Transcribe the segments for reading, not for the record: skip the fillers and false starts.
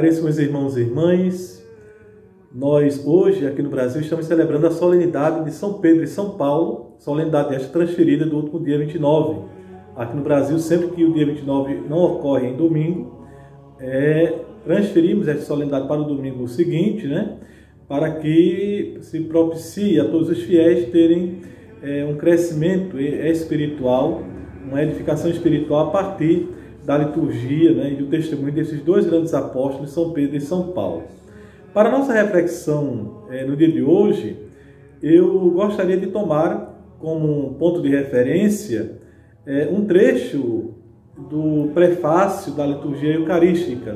Caríssimos irmãos e irmãs, nós hoje aqui no Brasil estamos celebrando a solenidade de São Pedro e São Paulo, solenidade esta transferida do último dia 29. Aqui no Brasil, sempre que o dia 29 não ocorre em domingo, transferimos esta solenidade para o domingo seguinte, para que se propicie a todos os fiéis terem um crescimento espiritual, uma edificação espiritual a partir da liturgia e do testemunho desses dois grandes apóstolos, São Pedro e São Paulo. Para a nossa reflexão no dia de hoje, eu gostaria de tomar como um ponto de referência um trecho do prefácio da liturgia eucarística.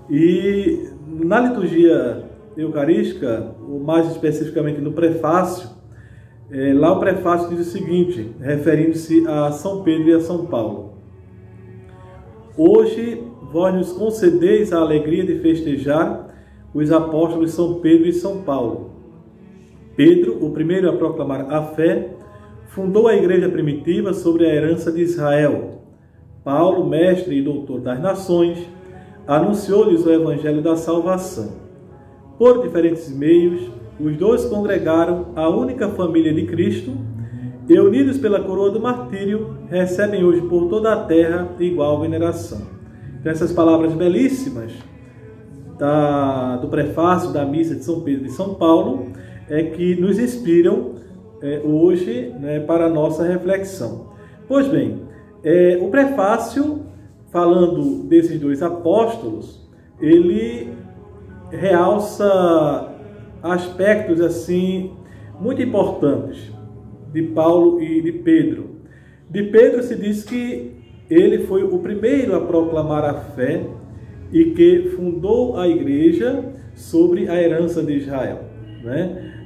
E na liturgia eucarística, ou mais especificamente no prefácio, lá o prefácio diz o seguinte, referindo-se a São Pedro e a São Paulo: hoje vós nos concedeis a alegria de festejar os apóstolos São Pedro e São Paulo. Pedro, o primeiro a proclamar a fé, fundou a igreja primitiva sobre a herança de Israel. Paulo, mestre e doutor das nações, anunciou-lhes o evangelho da salvação. Por diferentes meios, os dois congregaram a única família de Cristo e, unidos pela coroa do martírio, recebem hoje por toda a terra igual veneração. Então, essas palavras belíssimas do prefácio da missa de São Pedro e São Paulo que nos inspiram hoje para a nossa reflexão. Pois bem, o prefácio, falando desses dois apóstolos, ele realça aspectos assim muito importantes de Paulo e de Pedro. De Pedro se diz que ele foi o primeiro a proclamar a fé e que fundou a igreja sobre a herança de Israel.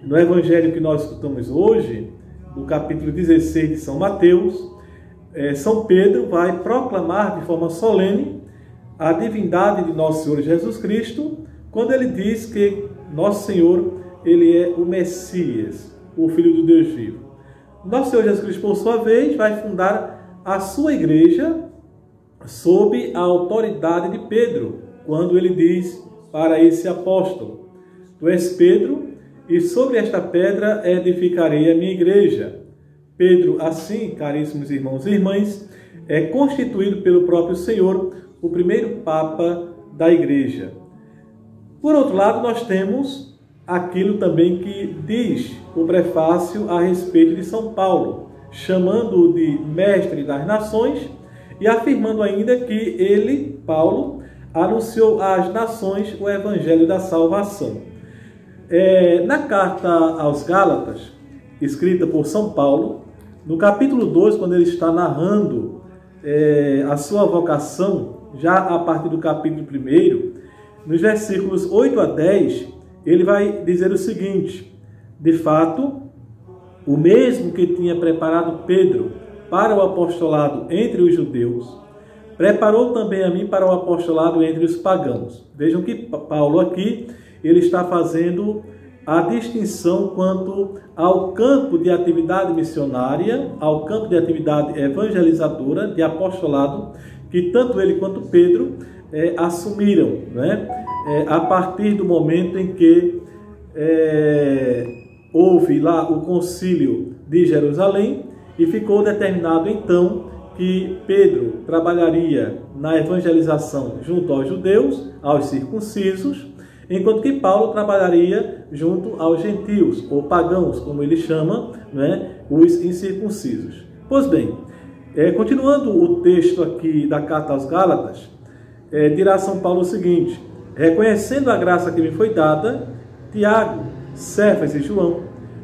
No evangelho que nós escutamos hoje, no capítulo 16 de São Mateus, São Pedro vai proclamar de forma solene a divindade de nosso Senhor Jesus Cristo, quando ele diz que nosso Senhor, ele é o Messias, o Filho do Deus vivo. Nosso Senhor Jesus Cristo, por sua vez, vai fundar a sua igreja sob a autoridade de Pedro, quando ele diz para esse apóstolo: tu és Pedro, e sobre esta pedra edificarei a minha igreja. Pedro, assim, caríssimos irmãos e irmãs, é constituído pelo próprio Senhor o primeiro Papa da igreja. Por outro lado, nós temos aquilo também que diz o prefácio a respeito de São Paulo, chamando-o de mestre das nações e afirmando ainda que ele, Paulo, anunciou às nações o evangelho da salvação. Na carta aos Gálatas, escrita por São Paulo, no capítulo 2, quando ele está narrando a sua vocação, já a partir do capítulo 1, nos versículos 8 a 10, ele vai dizer o seguinte: de fato, o mesmo que tinha preparado Pedro para o apostolado entre os judeus, preparou também a mim para o apostolado entre os pagãos. Vejam que Paulo aqui, ele está fazendo a distinção quanto ao campo de atividade missionária, ao campo de atividade evangelizadora, de apostolado, que tanto ele quanto Pedro assumiram, a partir do momento em que houve lá o concílio de Jerusalém e ficou determinado então que Pedro trabalharia na evangelização junto aos judeus, aos circuncisos, enquanto que Paulo trabalharia junto aos gentios, ou pagãos, como ele chama, os incircuncisos. Pois bem, continuando o texto aqui da carta aos Gálatas, dirá São Paulo o seguinte: reconhecendo a graça que me foi dada, Tiago, Cefas e João,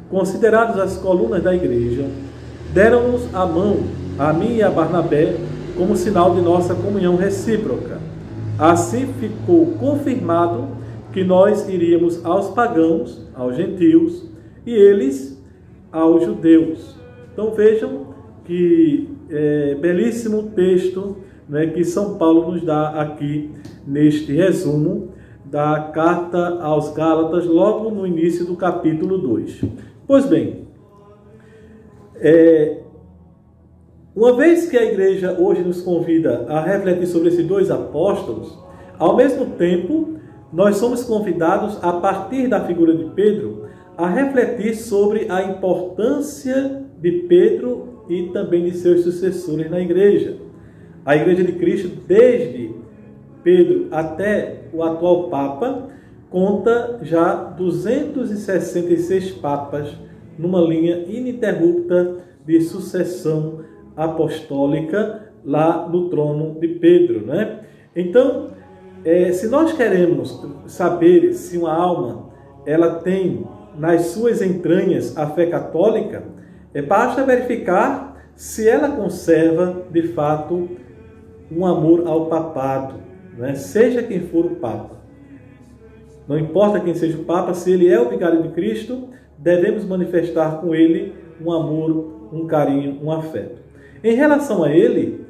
considerados as colunas da igreja, deram-nos a mão, a mim e a Barnabé, como sinal de nossa comunhão recíproca. Assim ficou confirmado que nós iríamos aos pagãos, aos gentios, e eles aos judeus. Então vejam que belíssimo texto que São Paulo nos dá aqui neste resumo da carta aos Gálatas, logo no início do capítulo 2. Pois bem, uma vez que a igreja hoje nos convida a refletir sobre esses dois apóstolos, Ao mesmo tempo, nós somos convidados, a partir da figura de Pedro, a refletir sobre a importância de Pedro e também de seus sucessores na igreja. A Igreja de Cristo, desde Pedro até o atual Papa, conta já 266 papas numa linha ininterrupta de sucessão apostólica lá no trono de Pedro, né? Então, se nós queremos saber se uma alma ela tem nas suas entranhas a fé católica, basta verificar se ela conserva de fato um amor ao papado, né? Seja quem for o Papa. Não importa quem seja o Papa, se ele é o vigário de Cristo, devemos manifestar com ele um amor, um carinho, um afeto. Em relação a ele,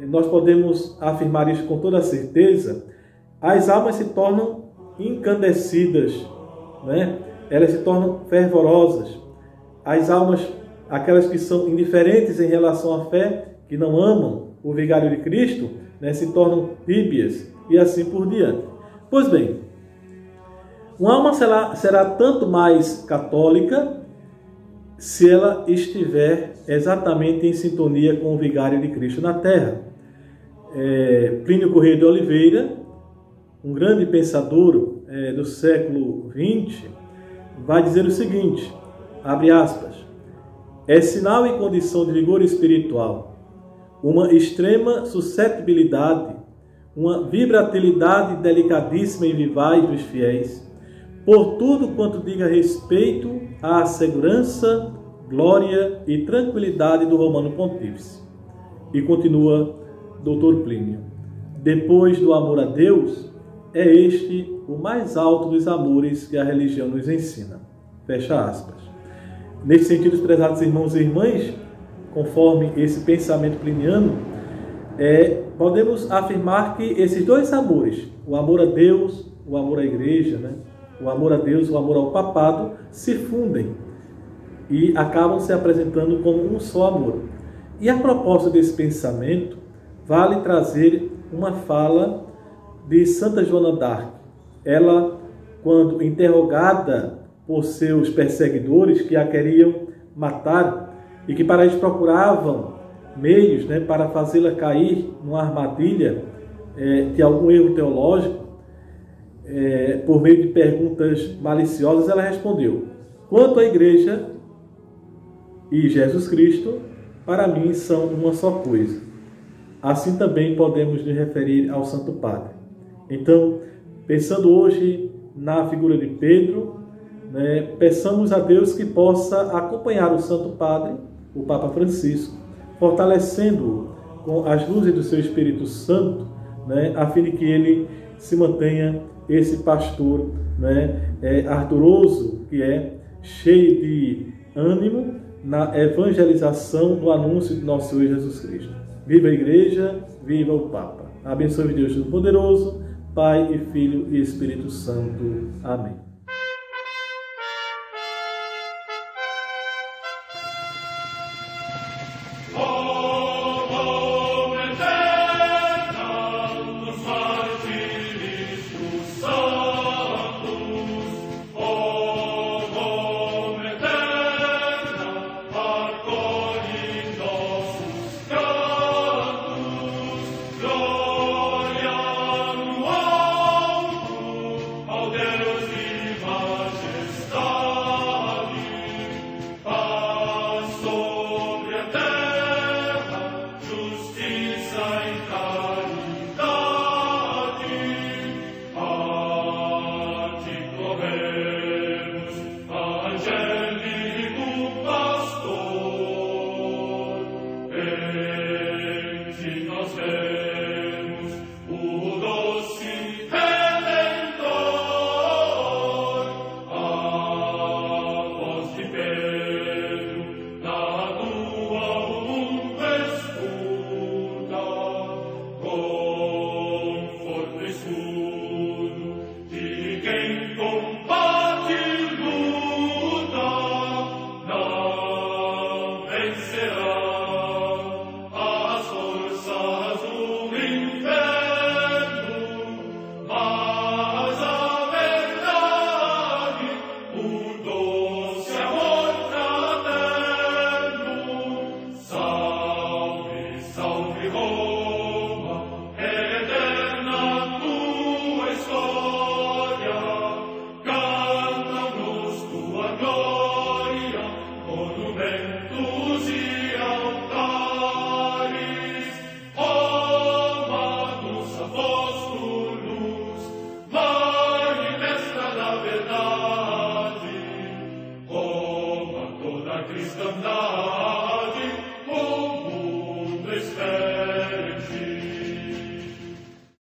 nós podemos afirmar isso com toda certeza, as almas se tornam incandescidas, né? Elas se tornam fervorosas. As almas, aquelas que são indiferentes em relação à fé, que não amam o vigário de Cristo, né, se tornam tíbias e assim por diante. Pois bem, uma alma será tanto mais católica se ela estiver exatamente em sintonia com o vigário de Cristo na terra. Plínio Corrêa de Oliveira, um grande pensador do século XX, vai dizer o seguinte, abre aspas, é sinal e condição de vigor espiritual, uma extrema suscetibilidade, uma vibratilidade delicadíssima e vivaz dos fiéis, por tudo quanto diga respeito à segurança, glória e tranquilidade do Romano Pontífice. E continua Dr. Plínio, depois do amor a Deus, é este o mais alto dos amores que a religião nos ensina. Fecha aspas. Nesse sentido, prezados irmãos e irmãs, conforme esse pensamento pliniano, podemos afirmar que esses dois amores, o amor a Deus, o amor à igreja, né? O amor a Deus, o amor ao papado, se fundem e acabam se apresentando como um só amor. E a propósito desse pensamento, vale trazer uma fala de Santa Joana d'Arc. Ela, quando interrogada por seus perseguidores que a queriam matar e que para isso procuravam meios, né, para fazê-la cair numa armadilha de algum erro teológico, por meio de perguntas maliciosas, ela respondeu: quanto à igreja e Jesus Cristo, para mim são uma só coisa. Assim também podemos nos referir ao Santo Padre. Então, pensando hoje na figura de Pedro, né, peçamos a Deus que possa acompanhar o Santo Padre, o Papa Francisco, fortalecendo-o com as luzes do seu Espírito Santo, né, a fim de que ele se mantenha esse pastor, né, ardoroso, que é cheio de ânimo na evangelização do anúncio de nosso Senhor Jesus Cristo. Viva a Igreja, viva o Papa. Abençoe Deus Todo-Poderoso, Pai e Filho e Espírito Santo. Amém. Angel